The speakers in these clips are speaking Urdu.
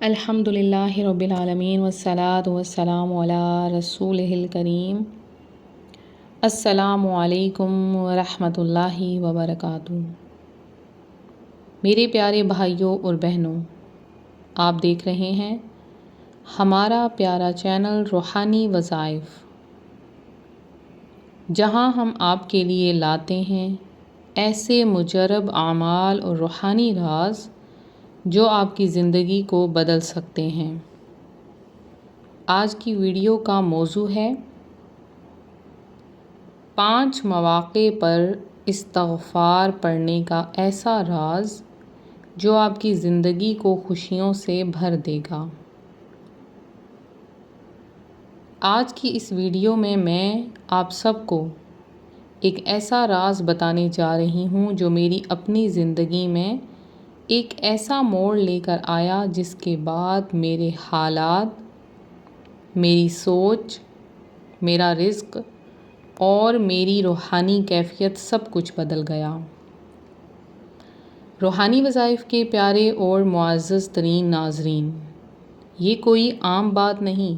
الحمد للہ رب العالمین والصلاة والسلام علی رسولہ الکریم۔ السلام علیکم ورحمۃ اللہ وبرکاتہ۔ میرے پیارے بھائیوں اور بہنوں، آپ دیکھ رہے ہیں ہمارا پیارا چینل روحانی وظائف، جہاں ہم آپ کے لیے لاتے ہیں ایسے مجرب اعمال اور روحانی راز جو آپ کی زندگی کو بدل سکتے ہیں۔ آج کی ویڈیو کا موضوع ہے 5 مواقع پر استغفار پڑھنے کا ایسا راز جو آپ کی زندگی کو خوشیوں سے بھر دے گا۔ آج کی اس ویڈیو میں آپ سب کو ایک ایسا راز بتانے جا رہی ہوں جو میری اپنی زندگی میں ایک ایسا موڑ لے کر آیا جس کے بعد میرے حالات، میری سوچ، میرا رزق اور میری روحانی کیفیت سب کچھ بدل گیا۔ روحانی وظائف کے پیارے اور معزز ترین ناظرین، یہ کوئی عام بات نہیں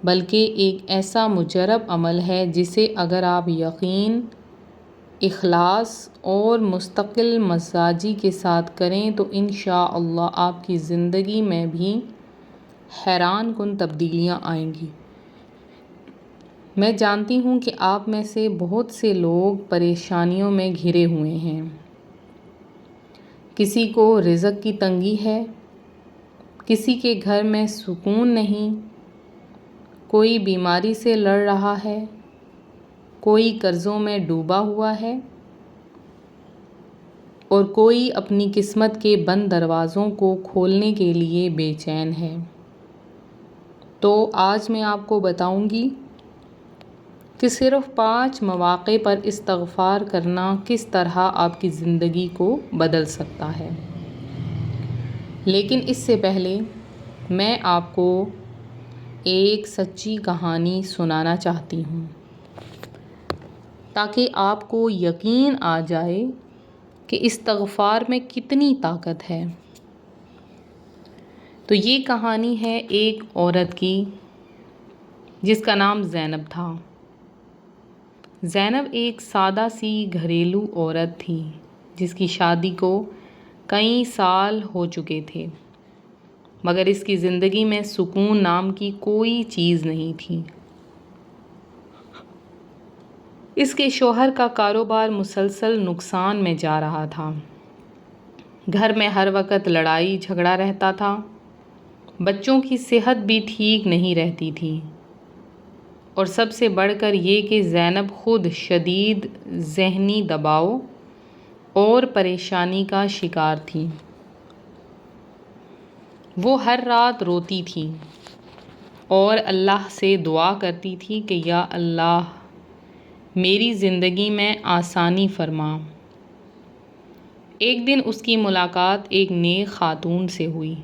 بلکہ ایک ایسا مجرب عمل ہے جسے اگر آپ یقین، اخلاص اور مستقل مزاجی کے ساتھ کریں تو انشاءاللہ آپ کی زندگی میں بھی حیران کن تبدیلیاں آئیں گی۔ میں جانتی ہوں کہ آپ میں سے بہت سے لوگ پریشانیوں میں گھرے ہوئے ہیں۔ کسی کو رزق کی تنگی ہے، کسی کے گھر میں سکون نہیں، کوئی بیماری سے لڑ رہا ہے، کوئی قرضوں میں ڈوبا ہوا ہے اور کوئی اپنی قسمت کے بند دروازوں کو کھولنے کے لیے بے چین ہے۔ تو آج میں آپ کو بتاؤں گی کہ صرف 5 مواقع پر استغفار کرنا کس طرح آپ کی زندگی کو بدل سکتا ہے۔ لیکن اس سے پہلے میں آپ کو ایک سچی کہانی سنانا چاہتی ہوں تاکہ آپ کو یقین آ جائے کہ استغفار میں کتنی طاقت ہے۔ تو یہ کہانی ہے ایک عورت کی جس کا نام زینب تھا۔ زینب ایک سادہ سی گھریلو عورت تھی جس کی شادی کو کئی سال ہو چکے تھے، مگر اس کی زندگی میں سکون نام کی کوئی چیز نہیں تھی۔ اس کے شوہر کا کاروبار مسلسل نقصان میں جا رہا تھا، گھر میں ہر وقت لڑائی جھگڑا رہتا تھا، بچوں کی صحت بھی ٹھیک نہیں رہتی تھی، اور سب سے بڑھ کر یہ کہ زینب خود شدید ذہنی دباؤ اور پریشانی کا شکار تھی۔ وہ ہر رات روتی تھی اور اللہ سے دعا کرتی تھی کہ یا اللہ میری زندگی میں آسانی فرما۔ ایک دن اس کی ملاقات ایک نیک خاتون سے ہوئی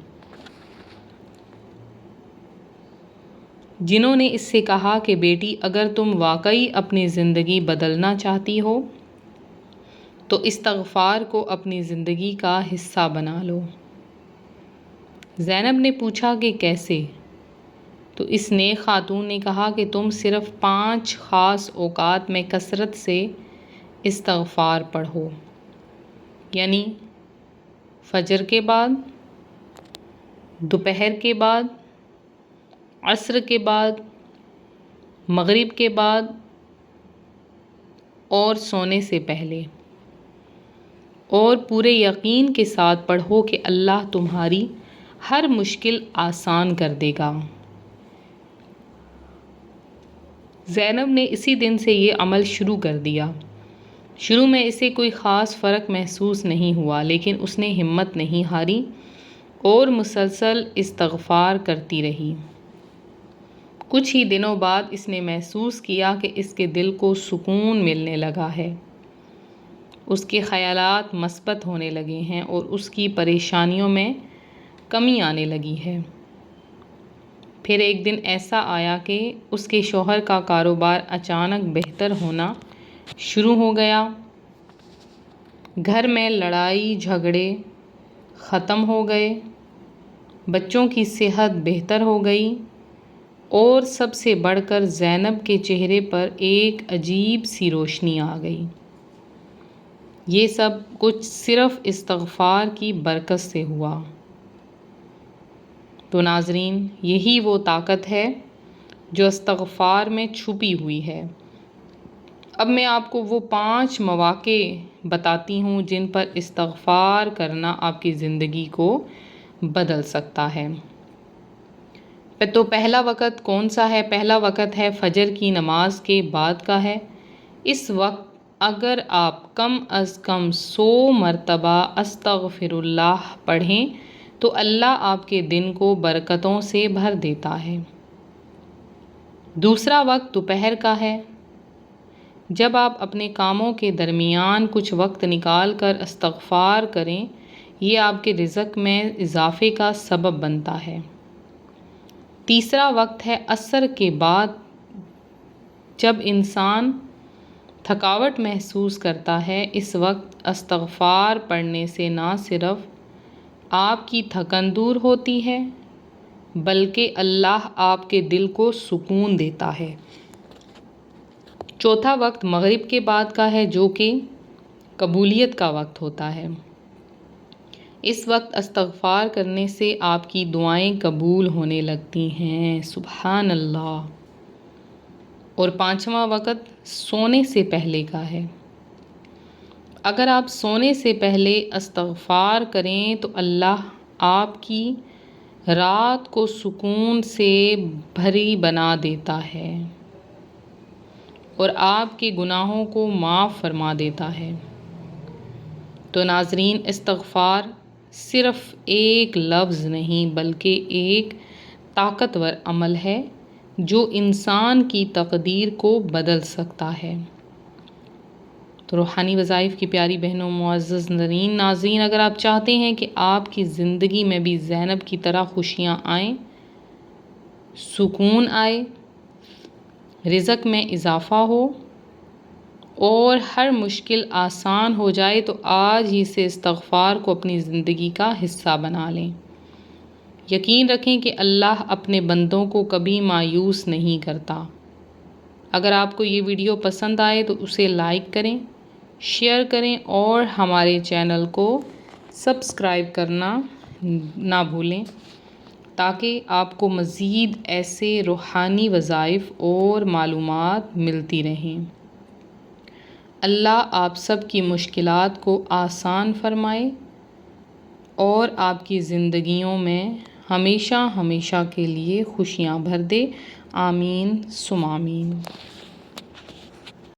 جنہوں نے اس سے کہا کہ بیٹی، اگر تم واقعی اپنی زندگی بدلنا چاہتی ہو تو استغفار کو اپنی زندگی کا حصہ بنا لو۔ زینب نے پوچھا کہ کیسے؟ تو اس نیک خاتون نے کہا کہ تم صرف 5 خاص اوقات میں کثرت سے استغفار پڑھو، یعنی فجر کے بعد، دوپہر کے بعد، عصر کے بعد، مغرب کے بعد اور سونے سے پہلے، اور پورے یقین کے ساتھ پڑھو کہ اللہ تمہاری ہر مشکل آسان کر دے گا۔ زینب نے اسی دن سے یہ عمل شروع کر دیا۔ شروع میں اسے کوئی خاص فرق محسوس نہیں ہوا، لیکن اس نے ہمت نہیں ہاری اور مسلسل استغفار کرتی رہی۔ کچھ ہی دنوں بعد اس نے محسوس کیا کہ اس کے دل کو سکون ملنے لگا ہے، اس کے خیالات مثبت ہونے لگے ہیں اور اس کی پریشانیوں میں کمی آنے لگی ہے۔ پھر ایک دن ایسا آیا کہ اس کے شوہر کا کاروبار اچانک بہتر ہونا شروع ہو گیا، گھر میں لڑائی جھگڑے ختم ہو گئے بچوں کی صحت بہتر ہو گئی اور سب سے بڑھ کر زینب کے چہرے پر ایک عجیب سی روشنی آ گئی۔ یہ سب کچھ صرف استغفار کی برکت سے ہوا۔ تو ناظرین، یہی وہ طاقت ہے جو استغفار میں چھپی ہوئی ہے۔ اب میں آپ کو وہ 5 مواقع بتاتی ہوں جن پر استغفار کرنا آپ کی زندگی کو بدل سکتا ہے۔ تو پہلا وقت کون سا ہے؟ پہلا وقت ہے فجر کی نماز کے بعد کا ہے۔ اس وقت اگر آپ کم از کم 100 مرتبہ استغفر اللہ پڑھیں تو اللہ آپ کے دن کو برکتوں سے بھر دیتا ہے۔ دوسرا وقت دوپہر کا ہے۔ جب آپ اپنے کاموں کے درمیان کچھ وقت نکال کر استغفار کریں، یہ آپ کے رزق میں اضافے کا سبب بنتا ہے۔ تیسرا وقت ہے عصر کے بعد، جب انسان تھکاوٹ محسوس کرتا ہے۔ اس وقت استغفار پڑھنے سے نہ صرف آپ کی تھکن دور ہوتی ہے بلکہ اللہ آپ کے دل کو سکون دیتا ہے۔ چوتھا وقت مغرب کے بعد کا ہے، جو کہ قبولیت کا وقت ہوتا ہے۔ اس وقت استغفار کرنے سے آپ کی دعائیں قبول ہونے لگتی ہیں۔ سبحان اللہ۔ اور 5واں وقت سونے سے پہلے کا ہے۔ اگر آپ سونے سے پہلے استغفار کریں تو اللہ آپ کی رات کو سکون سے بھری بنا دیتا ہے اور آپ کے گناہوں کو معاف فرما دیتا ہے۔ تو ناظرین، استغفار صرف ایک لفظ نہیں بلکہ ایک طاقتور عمل ہے جو انسان کی تقدیر کو بدل سکتا ہے۔ تو روحانی وظائف کی پیاری بہنوں، معزز ناظرین، اگر آپ چاہتے ہیں کہ آپ کی زندگی میں بھی زینب کی طرح خوشیاں آئیں، سکون آئے، رزق میں اضافہ ہو اور ہر مشکل آسان ہو جائے، تو آج ہی سے استغفار کو اپنی زندگی کا حصہ بنا لیں۔ یقین رکھیں کہ اللہ اپنے بندوں کو کبھی مایوس نہیں کرتا۔ اگر آپ کو یہ ویڈیو پسند آئے تو اسے لائک کریں، شیئر کریں اور ہمارے چینل کو سبسکرائب کرنا نہ بھولیں تاکہ آپ کو مزید ایسے روحانی وظائف اور معلومات ملتی رہیں۔ اللہ آپ سب کی مشکلات کو آسان فرمائے اور آپ کی زندگیوں میں ہمیشہ ہمیشہ کے لیے خوشیاں بھر دے۔ آمین ثم آمین۔